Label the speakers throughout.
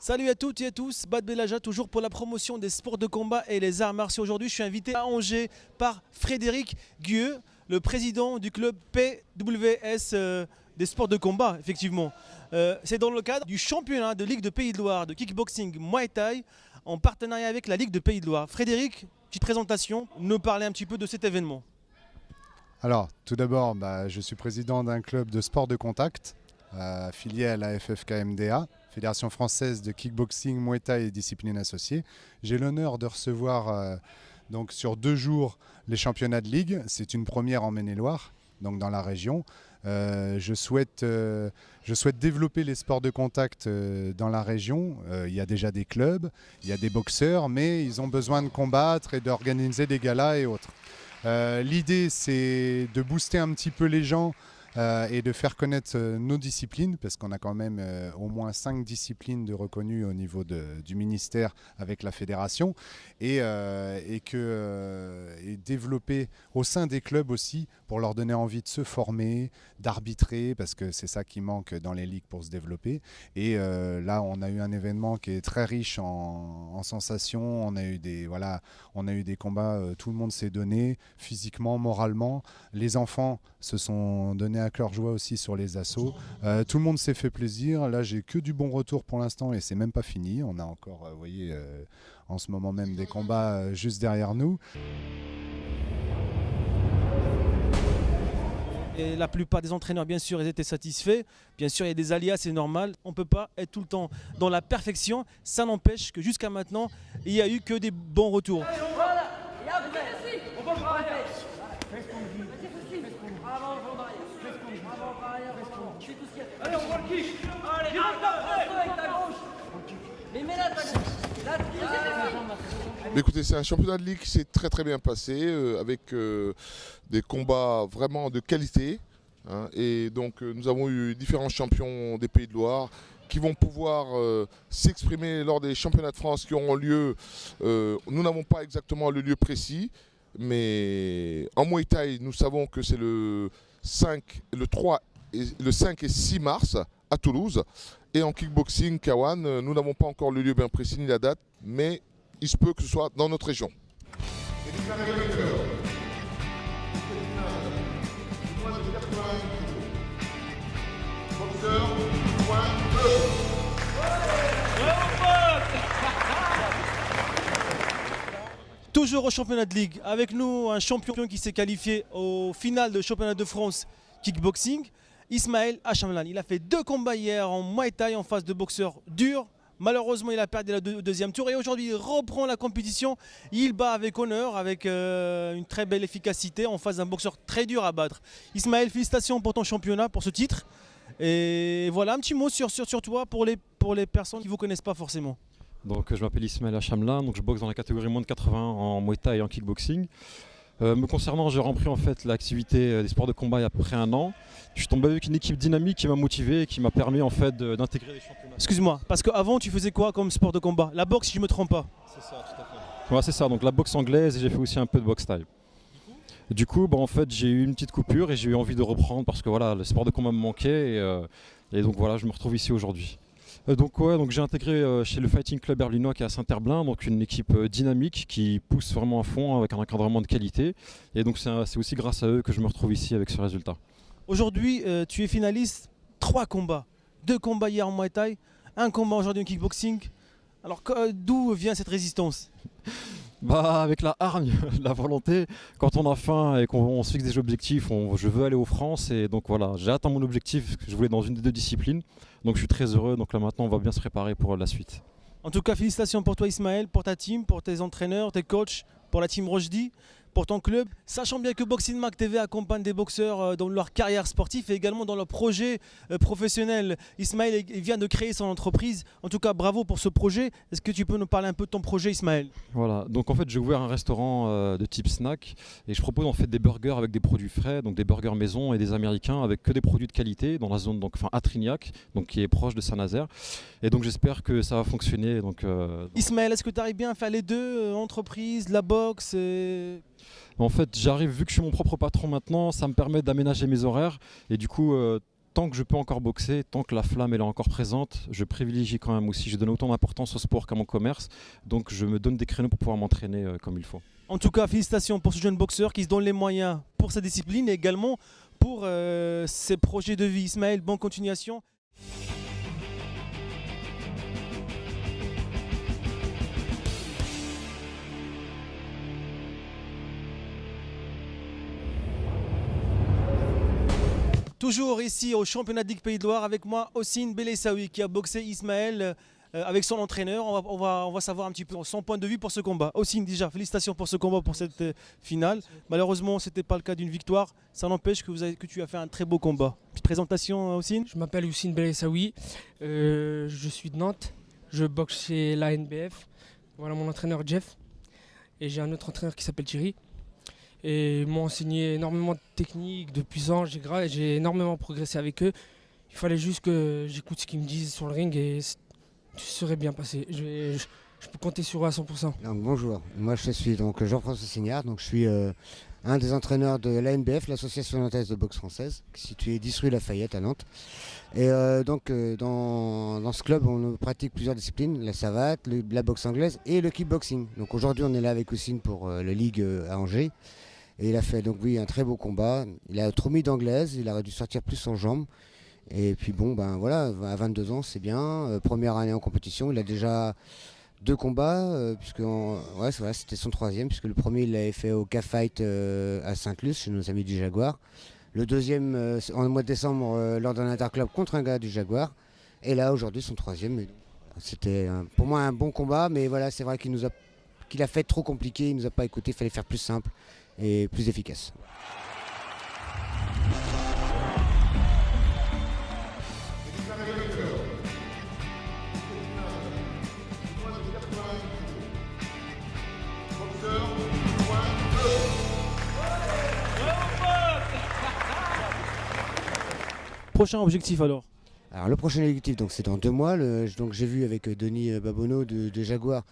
Speaker 1: Salut à toutes et à tous, Bad Belaja toujours pour la promotion des sports de combat et les arts martiaux. Aujourd'hui, je suis invité à Angers par Frédéric Gueux, le président du club PWS des sports de combat, effectivement. C'est dans le cadre du championnat de Ligue de Pays de Loire de kickboxing Muay Thai en partenariat avec la Ligue de Pays de Loire. Frédéric, petite présentation, nous parler un petit peu de cet événement.
Speaker 2: Alors, tout d'abord, je suis président d'un club de sport de contact affilié à la FFKMDA, Fédération française de kickboxing, Muay Thai et disciplines associées. J'ai l'honneur de recevoir donc sur 2 jours les championnats de ligue. C'est une première en Maine-et-Loire, donc dans la région. Je souhaite développer les sports de contact dans la région. Il y a déjà des clubs, il y a des boxeurs, mais ils ont besoin de combattre et d'organiser des galas et autres. L'idée, c'est de booster un petit peu les gens et de faire connaître nos disciplines, parce qu'on a quand même au moins 5 disciplines de reconnues au niveau du ministère avec la fédération, et développer au sein des clubs aussi pour leur donner envie de se former, d'arbitrer, parce que c'est ça qui manque dans les ligues pour se développer. Et là, on a eu un événement qui est très riche en sensations. On a eu des combats, tout le monde s'est donné physiquement, moralement. Les enfants se sont donnés à cœur joie aussi sur les assauts. Tout le monde s'est fait plaisir. Là, j'ai que du bon retour pour l'instant et c'est même pas fini. On a encore, vous voyez, en ce moment même des combats juste derrière nous.
Speaker 1: Et la plupart des entraîneurs, bien sûr, ils étaient satisfaits. Bien sûr, il y a des aléas, c'est normal. On ne peut pas être tout le temps dans la perfection. Ça n'empêche que jusqu'à maintenant, il n'y a eu que des bons retours.
Speaker 3: Allez, on voit le kick. Allez, avec ta gauche. Mais mets là ta gauche. Là,
Speaker 4: écoutez, c'est un championnat de ligue qui s'est très bien passé, avec des combats vraiment de qualité. Hein, et donc nous avons eu différents champions des Pays de Loire qui vont pouvoir s'exprimer lors des championnats de France qui auront lieu. Nous n'avons pas exactement le lieu précis, mais en Muay Thai, nous savons que c'est le 5 et 6 mars à Toulouse. Et en kickboxing, Kawan, nous n'avons pas encore le lieu bien précis ni la date, mais il se peut que ce soit dans notre région.
Speaker 1: Toujours au championnat de ligue, avec nous un champion qui s'est qualifié au final de championnat de France kickboxing, Ismaël Hachamlan. Il a fait 2 combats hier en Muay Thai en face de boxeurs durs. Malheureusement, il a perdu le deuxième tour et aujourd'hui, il reprend la compétition. Il bat avec honneur, avec une très belle efficacité en face d'un boxeur très dur à battre. Ismaël, félicitations pour ton championnat, pour ce titre. Et voilà, un petit mot sur toi pour les personnes qui ne vous connaissent pas forcément.
Speaker 5: Donc, je m'appelle Ismaël Hachamlan, donc je boxe dans la catégorie moins de 80 en Muay Thai et en kickboxing. Me concernant, j'ai repris en fait l'activité des sports de combat il y a à peu près 1 an. Je suis tombé avec une équipe dynamique qui m'a motivé et qui m'a permis en fait d'intégrer les championnats.
Speaker 1: Excuse-moi, parce qu'avant tu faisais quoi comme sport de combat? La boxe, si je ne me trompe pas.
Speaker 5: C'est ça, tout à fait. Ouais, c'est ça, donc la boxe anglaise et j'ai fait aussi un peu de boxe thaï. Du coup, en fait, j'ai eu une petite coupure et j'ai eu envie de reprendre parce que voilà, le sport de combat me manquait et donc voilà, je me retrouve ici aujourd'hui. Donc j'ai intégré chez le Fighting Club berlinois qui est à Saint-Herblain, donc une équipe dynamique qui pousse vraiment à fond avec un encadrement de qualité. Et donc c'est aussi grâce à eux que je me retrouve ici avec ce résultat.
Speaker 1: Aujourd'hui, tu es finaliste, 3 combats. 2 combats hier en Muay Thai, 1 combat aujourd'hui en kickboxing. Alors d'où vient cette résistance?
Speaker 5: Avec la hargne, la volonté, quand on a faim et qu'on se fixe des objectifs, je veux aller aux France et donc voilà, j'ai atteint mon objectif que je voulais dans une des 2 disciplines. Donc je suis très heureux, donc là maintenant on va bien se préparer pour la suite.
Speaker 1: En tout cas, félicitations pour toi Ismaël, pour ta team, pour tes entraîneurs, tes coachs, pour la team Rojdi, pour ton club. Sachant bien que Boxing Mag TV accompagne des boxeurs dans leur carrière sportive et également dans leur projet professionnel. Ismaël vient de créer son entreprise. En tout cas, bravo pour ce projet. Est-ce que tu peux nous parler un peu de ton projet, Ismaël?
Speaker 5: Voilà, donc en fait j'ai ouvert un restaurant de type snack et je propose en fait des burgers avec des produits frais, donc des burgers maison et des américains avec que des produits de qualité dans la zone à Trignac, donc qui est proche de Saint-Nazaire. Et donc j'espère que ça va fonctionner.
Speaker 1: Ismaël, est-ce que tu arrives bien à faire les 2, entreprise, la boxe
Speaker 5: En fait, j'arrive, vu que je suis mon propre patron maintenant, ça me permet d'aménager mes horaires et du coup tant que je peux encore boxer, tant que la flamme elle est encore présente, je privilégie quand même aussi, je donne autant d'importance au sport qu'à mon commerce, donc je me donne des créneaux pour pouvoir m'entraîner comme il faut.
Speaker 1: En tout cas, félicitations pour ce jeune boxeur qui se donne les moyens pour sa discipline et également pour ses projets de vie. Ismaël, bonne continuation. Toujours ici au championnat de Ligue Pays de Loire avec moi, Hossein Belessaoui qui a boxé Ismaël avec son entraîneur. On va savoir un petit peu son point de vue pour ce combat. Hossein, déjà, félicitations pour ce combat, pour cette finale. Malheureusement, ce n'était pas le cas d'une victoire. Ça n'empêche que tu as fait un très beau combat. Petite présentation, Hossein.
Speaker 6: Je m'appelle Hossein Belessaoui. Je suis de Nantes. Je boxe chez la NBF. Voilà mon entraîneur Jeff. Et j'ai un autre entraîneur qui s'appelle Thierry. Et ils m'ont enseigné énormément de techniques, de puissance. J'ai énormément progressé avec eux. Il fallait juste que j'écoute ce qu'ils me disent sur le ring et tout serait bien passé. Je peux compter sur eux à 100%.
Speaker 7: Donc, bonjour, moi je suis donc Jean-François Signard, donc je suis un des entraîneurs de l'ANBF, l'association nantaise de boxe française, qui est située 10 rue Lafayette à Nantes. Et dans ce club, on pratique plusieurs disciplines, la savate, la boxe anglaise et le kickboxing. Donc aujourd'hui, on est là avec Hossein pour la Ligue à Angers. Et il a fait donc oui un très beau combat. Il a trop mis d'anglaise, il aurait dû sortir plus en jambes. Et puis bon ben voilà, à 22 ans c'est bien. Première année en compétition, il a déjà 2 combats, puisque c'était son 3e, puisque le premier il l'avait fait au K-Fight à Sainte-Luce chez nos amis du Jaguar. Le deuxième en mois de décembre lors d'un interclub contre un gars du Jaguar. Et là aujourd'hui son 3e. C'était pour moi un bon combat, mais voilà, c'est vrai qu'il a fait trop compliqué, il nous a pas écouté, il fallait faire plus simple et plus efficace.
Speaker 1: Prochain objectif alors?
Speaker 7: Alors le prochain objectif, donc c'est dans 2 mois. Donc j'ai vu avec Denis Babonneau de Jaguar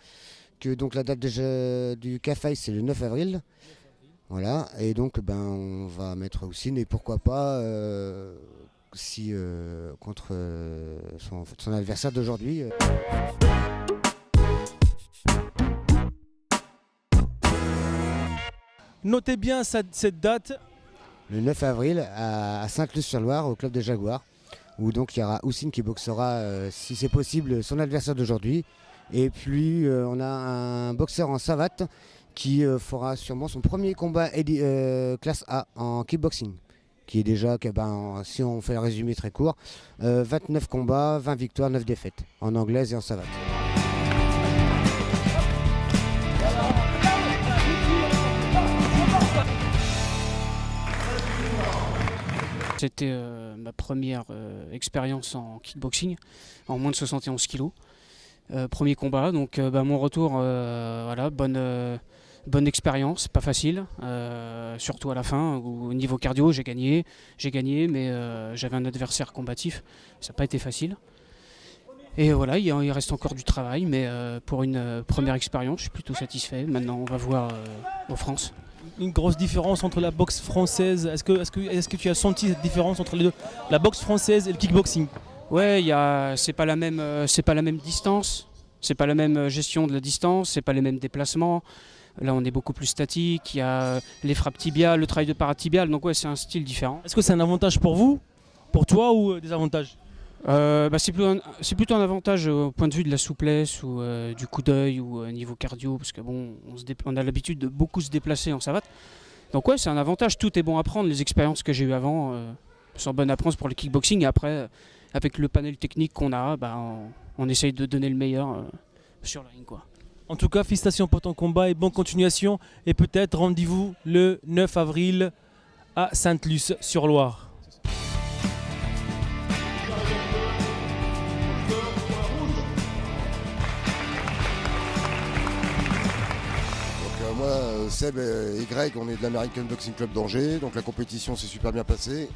Speaker 7: que donc la date du K-Fight c'est le 9 avril. Voilà, et donc on va mettre Hossein et pourquoi pas contre son adversaire d'aujourd'hui.
Speaker 1: Notez bien cette date.
Speaker 7: Le 9 avril à Sainte-Luce-sur-Loire au club de Jaguar, où donc il y aura Hossein qui boxera si c'est possible son adversaire d'aujourd'hui. Et puis on a un boxeur en savate qui fera sûrement son premier combat classe A en kickboxing, qui est déjà, si on fait le résumé très court, 29 combats, 20 victoires, 9 défaites, en anglaise et en savate.
Speaker 8: C'était ma première expérience en kickboxing, en moins de 71 kg. Premier combat, donc mon retour, voilà, bonne expérience, pas facile, surtout à la fin, où au niveau cardio j'ai gagné, mais j'avais un adversaire combatif, ça n'a pas été facile. Et voilà, il reste encore du travail, mais pour une première expérience, je suis plutôt satisfait. Maintenant, on va voir en France.
Speaker 1: Une grosse différence entre la boxe française. Est-ce que tu as senti cette différence entre les deux, la boxe française et le kickboxing?
Speaker 8: Ouais, c'est pas la même distance, c'est pas la même gestion de la distance, c'est pas les mêmes déplacements. Là, on est beaucoup plus statique. Il y a les frappes tibiales, le travail de paratibial. Donc ouais, c'est un style différent.
Speaker 1: Est-ce que c'est un avantage pour vous, pour toi, ou des avantages?
Speaker 8: C'est plutôt un avantage au point de vue de la souplesse ou du coup d'œil ou niveau cardio, parce que bon, on a l'habitude de beaucoup se déplacer en savate. Donc ouais, c'est un avantage. Tout est bon à prendre. Les expériences que j'ai eues avant sont bonnes à prendre pour le kickboxing. Et après, avec le panel technique qu'on a, on essaye de donner le meilleur sur la ring, quoi.
Speaker 1: En tout cas, félicitations pour ton combat et bonne continuation. Et peut-être rendez-vous le 9 avril à Sainte-Luce-sur-Loire.
Speaker 9: Moi, Seb et Greg, on est de l'American Boxing Club d'Angers, donc la compétition s'est super bien passée.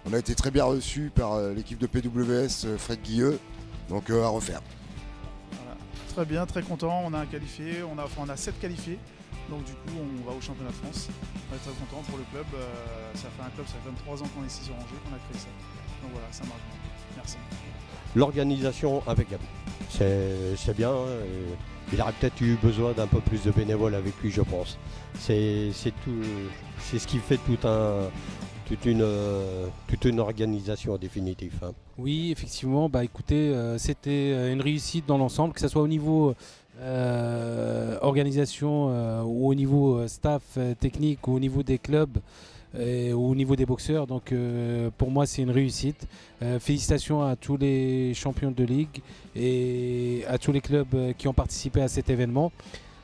Speaker 9: On a été très bien reçus par l'équipe de PWS, Fred Guilleux, donc à refaire.
Speaker 10: Voilà. Très bien, très content, on a un qualifié, on a 7 qualifiés, donc du coup on va au championnat de France. On est très content pour le club, ça fait 23 ans qu'on est ici sur Angers, qu'on a créé ça. Donc voilà, ça marche bien. Merci.
Speaker 11: L'organisation impeccable. C'est bien. Il aurait peut-être eu besoin d'un peu plus de bénévoles avec lui, je pense. C'est ce qui fait toute une organisation en définitive. Hein.
Speaker 12: Oui, effectivement. Bah, écoutez, c'était une réussite dans l'ensemble, que ce soit au niveau organisation ou au niveau staff technique ou au niveau des clubs. Au niveau des boxeurs, donc pour moi c'est une réussite. Félicitations à tous les champions de ligue et à tous les clubs qui ont participé à cet événement.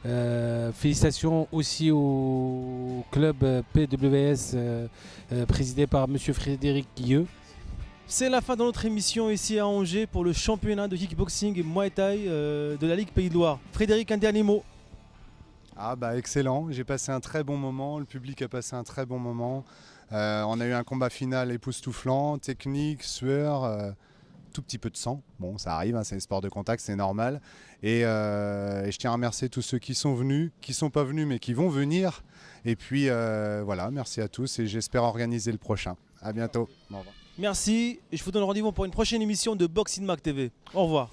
Speaker 12: Félicitations aussi au club PWS présidé par M. Frédéric Guilleux.
Speaker 1: C'est la fin de notre émission ici à Angers pour le championnat de kickboxing et Muay Thai de la Ligue Pays de Loire. Frédéric, un dernier mot.
Speaker 2: Ah bah excellent, j'ai passé un très bon moment, le public a passé un très bon moment. On a eu un combat final époustouflant, technique, sueur, tout petit peu de sang. Bon, ça arrive, hein, c'est un sport de contact, c'est normal. Et je tiens à remercier tous ceux qui sont venus, qui ne sont pas venus mais qui vont venir. Et puis voilà, merci à tous et j'espère organiser le prochain. À bientôt. Au revoir.
Speaker 1: Merci et je vous donne rendez-vous pour une prochaine émission de Boxing Mag TV. Au revoir.